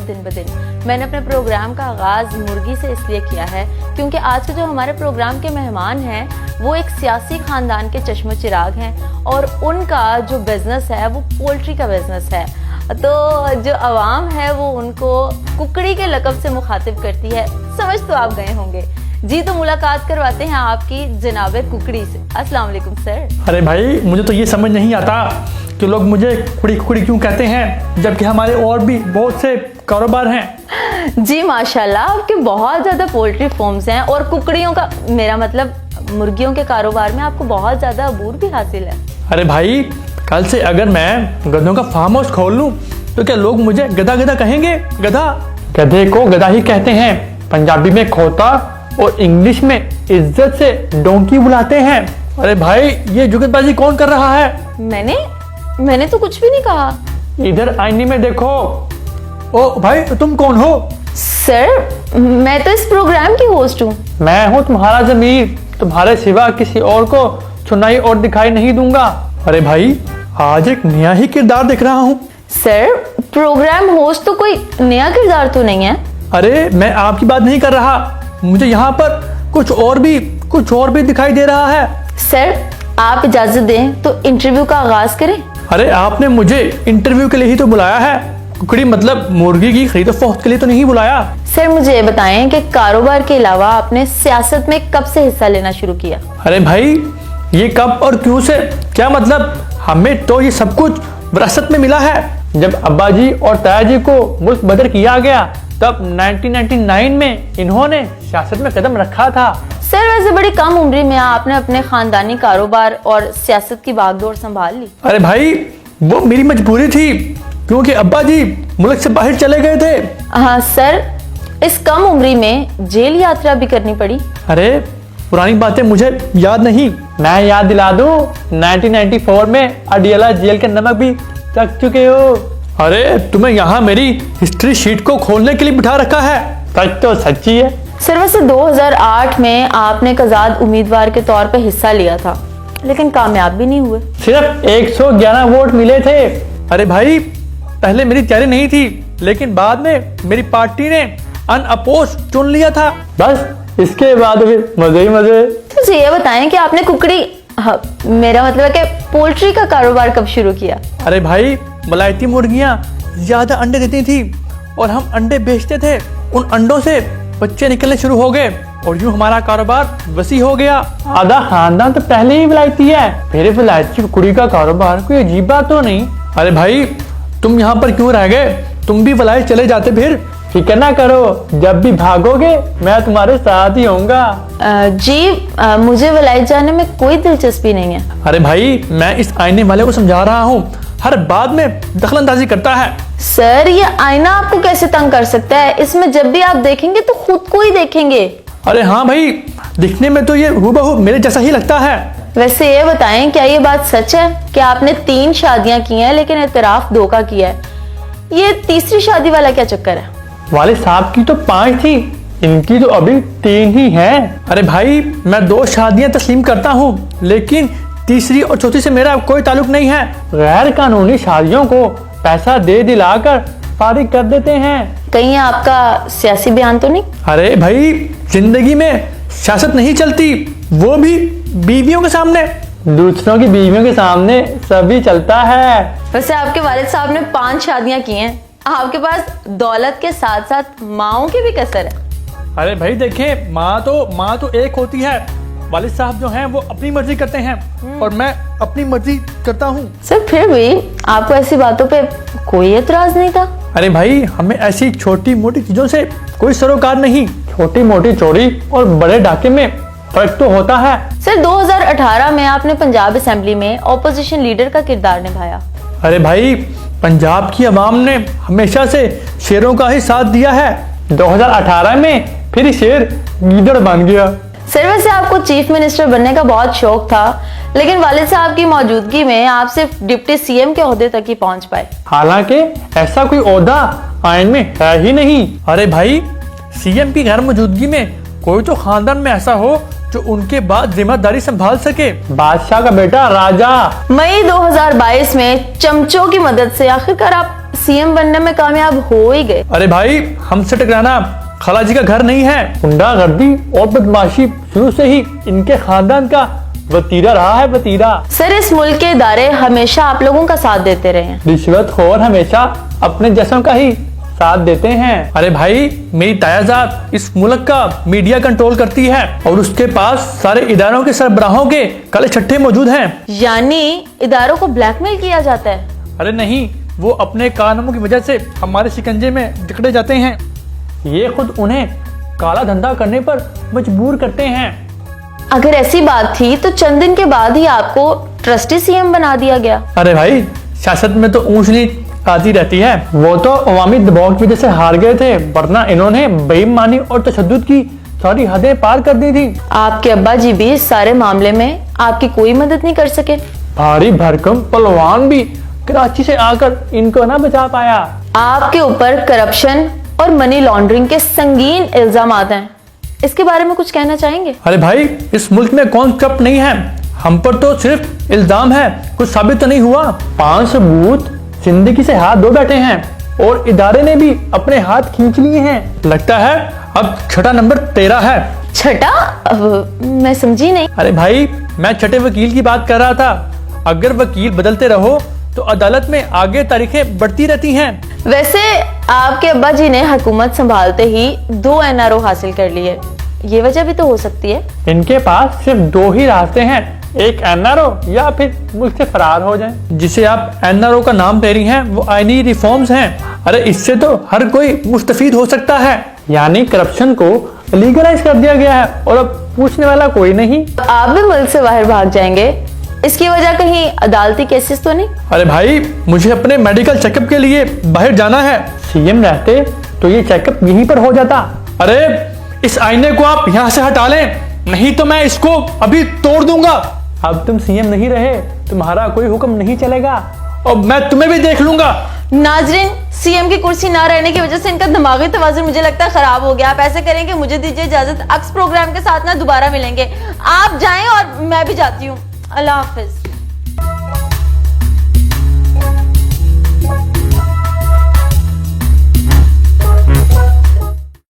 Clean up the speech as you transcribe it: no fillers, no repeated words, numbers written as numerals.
दिन ब दिन। मैंने अपने प्रोग्राम का आगाज़ मुर्गी से इसलिए किया है क्योंकि आज के जो हमारे प्रोग्राम के मेहमान हैं वो एक सियासी ख़ानदान के चश्मो चिराग हैं और उनका जो बिज़नेस है वो पोल्ट्री का बिज़नेस है। तो जो आवाम है वो उनको कुकड़ी के लक़ब से मुखातिब करती है। समझ तो आप गए होंगे जी। तो मुलाकात करवाते हैं आपकी जनाबे कुकड़ी से। अस्सलाम वालेकुम सर। अरे भाई, मुझे तो ये समझ नहीं आता कि लोग मुझे कुकड़ी कुकड़ी क्यों कहते हैं, जबकि हमारे और भी बहुत से कारोबार हैं। जी माशाल्लाह, आपके बहुत ज़्यादा पोल्ट्री फार्म्स हैं और कुकड़ियों का, मेरा मतलब मुर्गियों के कारोबार में आपको बहुत ज़्यादा अबूर भी हासिल है। अरे भाई, कल से अगर मैं गधों का फार्म हाउस खोल लूँ तो क्या लोग मुझे गधा गधा कहेंगे? गधा, गधे को गधा ही कहते हैं। पंजाबी में खोता और इंग्लिश में इज्जत से डोंकी बुलाते हैं। अरे भाई, ये जुगतबाजी कौन कर रहा है? मैंने तो कुछ भी नहीं कहा। इधर आईने में देखो। ओ भाई, तुम कौन हो? सर, मैं तो इस प्रोग्राम की होस्ट हूँ। मैं हूँ तुम्हारा ज़मीर, तुम्हारे सिवा किसी और को सुनाई और दिखाई नहीं दूंगा। अरे भाई, आज एक नया ही किरदार देख रहा हूँ। सर, प्रोग्राम होस्ट तो कोई नया किरदार तो नहीं है। अरे मैं आपकी बात नहीं कर रहा, मुझे यहाँ पर कुछ और भी दिखाई दे रहा है। सर, आप इजाजत दें तो इंटरव्यू का आगाज करें। अरे आपने मुझे इंटरव्यू के लिए ही तो बुलाया है, कुकड़ी मतलब मुर्गी की खरीदो फरोख्त के लिए तो नहीं बुलाया। सर, मुझे ये बताएं कि कारोबार के अलावा आपने सियासत में कब से हिस्सा लेना शुरू किया? अरे भाई, ये कब और क्यों से क्या मतलब? हमें तो ये सब कुछ विरासत में मिला है। जब अब्बा जी और ताया जी को मुल्क बदर किया गया तब 1999 में इन्होंने सियासत में कदम रखा था। सर, वैसे बड़ी कम उम्र में आपने अपने खानदानी कारोबार और सियासत की बागडोर संभाल ली। अरे भाई, वो मेरी मजबूरी थी क्योंकि अब्बा जी मुल्क से बाहर चले गए थे। हाँ सर, इस कम उम्र में जेल यात्रा भी करनी पड़ी। अरे पुरानी बातें मुझे याद नहीं, मैं याद दिला दूं, 1994 में अडियाला जेल के नमक भी चख चुके हो। अरे तुम्हें यहाँ मेरी हिस्ट्री शीट को खोलने के लिए बिठा रखा है। सच तो सच्ची है। सर, वैसे 2008 में आपने एक आजाद उम्मीदवार के तौर पे हिस्सा लिया था लेकिन कामयाब भी नहीं हुए। सिर्फ 111 वोट मिले थे। अरे भाई, पहले मेरी तैयारी नहीं थी लेकिन बाद में मेरी पार्टी ने अनअपोज चुन लिया था। बस इसके बाद फिर मजे ही मजे। तो ये बताएं कि आपने कुकड़ी, हाँ, मेरा मतलब है कि पोल्ट्री का कारोबार कब शुरू किया? अरे भाई, मलाइती मुर्गियां ज्यादा अंडे देती थी और हम अंडे बेचते थे। उन अंडों से बच्चे निकलने शुरू हो गए और यूं हमारा कारोबार वसी हो गया। आधा खानदान तो पहले ही विलायती है, फिर विलायती कुकड़ी का कारोबार कोई अजीब बात तो नहीं। अरे भाई, तुम यहाँ पर क्यों रह गए? तुम भी विलायत चले जाते। फिर फिक्र ना करो, जब भी भागोगे मैं तुम्हारे साथ ही होऊंगा। मुझे विलायत जाने में कोई दिलचस्पी नहीं है। अरे भाई, मैं इस आईने वाले को समझा रहा हूँ, हर बात में दखलंदाजी करता है। सर, ये आईना आपको कैसे तंग कर सकता है? इसमें जब भी आप देखेंगे तो खुद को ही देखेंगे। अरे हाँ भाई, दिखने में तो ये हूबहू मेरे जैसा ही लगता है। वैसे ये बताएं, क्या ये बात सच है कि आपने 3 शादियां की हैं लेकिन एतराफ 2 का किया है? ये तीसरी शादी वाला क्या चक्कर है? वाले साहब की तो 5 थी, इनकी तो अभी 3 ही हैं। अरे भाई, मैं 2 शादियां तस्लीम करता हूँ लेकिन तीसरी और चौथी से मेरा कोई ताल्लुक नहीं है। गैर कानूनी शादियों को पैसा दे दिलाकर फारिग कर देते हैं। कहीं आपका सियासी बयान तो नहीं? अरे भाई, जिंदगी में सियासत नहीं चलती, वो भी बीवियों के सामने। दूसरों की बीवियों के सामने सभी चलता है। वैसे आपके वालिद साहब ने 5 शादियां की हैं, आपके पास दौलत के साथ साथ माओं की भी कसर है। अरे भाई देखें, माँ तो एक होती है। वालिद साहब जो हैं वो अपनी मर्जी करते हैं और मैं अपनी मर्जी करता हूँ। सर, फिर भी आपको ऐसी बातों पे कोई एतराज नहीं था? अरे भाई, हमें ऐसी छोटी मोटी चीजों से कोई सरोकार नहीं। छोटी मोटी चोरी और बड़े डाके में फर्क तो होता है। सर, 2018 में आपने पंजाब असेंबली में ऑपोजिशन लीडर का किरदार निभाया। अरे भाई, पंजाब की आवाम ने हमेशा से शेरों का ही साथ दिया है। 2018 में फिर शेर गीदड़ बन गया। सर, वैसे आपको चीफ मिनिस्टर बनने का बहुत शौक था लेकिन वालिद साहब की मौजूदगी में आप सिर्फ डिप्टी सीएम के ओहदे तक ही पहुंच पाए। हालांकि ऐसा कोई ओहदा आइन में है ही नहीं। अरे भाई, सीएम की गैर मौजूदगी में कोई तो खानदान में ऐसा हो जो उनके बाद जिम्मेदारी संभाल सके। बादशाह का बेटा राजा। मई 2022 में चमचों की मदद से आखिरकार आप सीएम बनने में कामयाब हो ही गए। अरे भाई, हमसे टकराना खालाजी का घर नहीं है। गुंडागर्दी और बदमाशी शुरू से ही इनके खानदान का वतीरा रहा है, वतीरा। सर, इस मुल्क के इदारे हमेशा आप लोगों का साथ देते रहे हैं। रिश्वतखोर हमेशा अपने जैसों का ही साथ देते हैं। अरे भाई, मेरी तायाजात इस मुल्क का मीडिया कंट्रोल करती है और उसके पास सारे इदारों के सरबराहों के काले छट्टे मौजूद हैं। यानी इदारों को ब्लैकमेल किया जाता है? अरे नहीं, वो अपने कानूनों की वजह से हमारे शिकंजे में जकड़े जाते हैं। ये खुद उन्हें काला धंधा करने पर मजबूर करते हैं। अगर ऐसी बात थी तो चंद दिन के बाद ही आपको ट्रस्टी सीएम बना दिया गया। अरे भाई, सियासत में तो ऊंच नीच आती रहती है। वो तो अवामी दबाव की वजह से हार गए थे, वरना इन्होंने बेईमानी और तशद्दुद की सारी हदें पार कर दी थी। आपके अब्बा जी भी इस सारे मामले में आपकी कोई मदद नहीं कर सके। भारी भरकम पहलवान भी कराची से आकर इनको ना बचा पाया। आपके ऊपर करप्शन और मनी लॉन्ड्रिंग के संगीन इल्जामात हैं, इसके बारे में कुछ कहना चाहेंगे? अरे भाई, इस मुल्क में कौन करप्ट नहीं है? हम पर तो सिर्फ इल्जाम है, कुछ साबित तो नहीं हुआ। 5 सबूत जिंदगी से हाथ धो बैठे हैं और इदारे ने भी अपने हाथ खींच लिए हैं। लगता है अब छठा नंबर 13 है। छठा? मैं समझी नहीं। अरे भाई, मैं छठे वकील की बात कर रहा था। अगर वकील बदलते रहो तो अदालत में आगे तारीखें बढ़ती रहती हैं। वैसे आपके अब्बा जी ने हुकूमत संभालते ही 2 एनआरओ हासिल कर लिए, ये वजह भी तो हो सकती है। इनके पास सिर्फ 2 ही रास्ते हैं, एक एनआरओ या फिर मुल्क से फरार हो जाएं। जिसे आप एनआरओ का नाम दे रही हैं वो आईनी रिफॉर्म्स हैं। अरे इससे तो हर कोई मुस्तफीद हो सकता है। यानी करप्शन को लीगलाइज कर दिया गया है और अब पूछने वाला कोई नहीं। आप भी मुल्क से बाहर भाग जाएंगे, इसकी वजह कहीं अदालती केसेस तो नहीं? अरे भाई, मुझे अपने मेडिकल चेकअप के लिए बाहर जाना है। सीएम रहते तो ये चेकअप यहीं पर हो जाता। अरे इस आईने को आप यहाँ से हटा लें, नहीं तो मैं इसको अभी तोड़ दूंगा। अब तुम सीएम नहीं रहे, तुम्हारा कोई हुक्म नहीं चलेगा और मैं तुम्हें भी देख लूंगा। नाजरीन, सीएम की कुर्सी ना रहने की वजह से इनका दिमागी तवाज़ुन मुझे लगता है खराब हो गया। आप ऐसे करेंगे, मुझे दीजिए इजाजत। अक्स प्रोग्राम के साथ ना दोबारा मिलेंगे। आप जाएं और मैं भी जाती हूँ। अल्लाह हाफिज।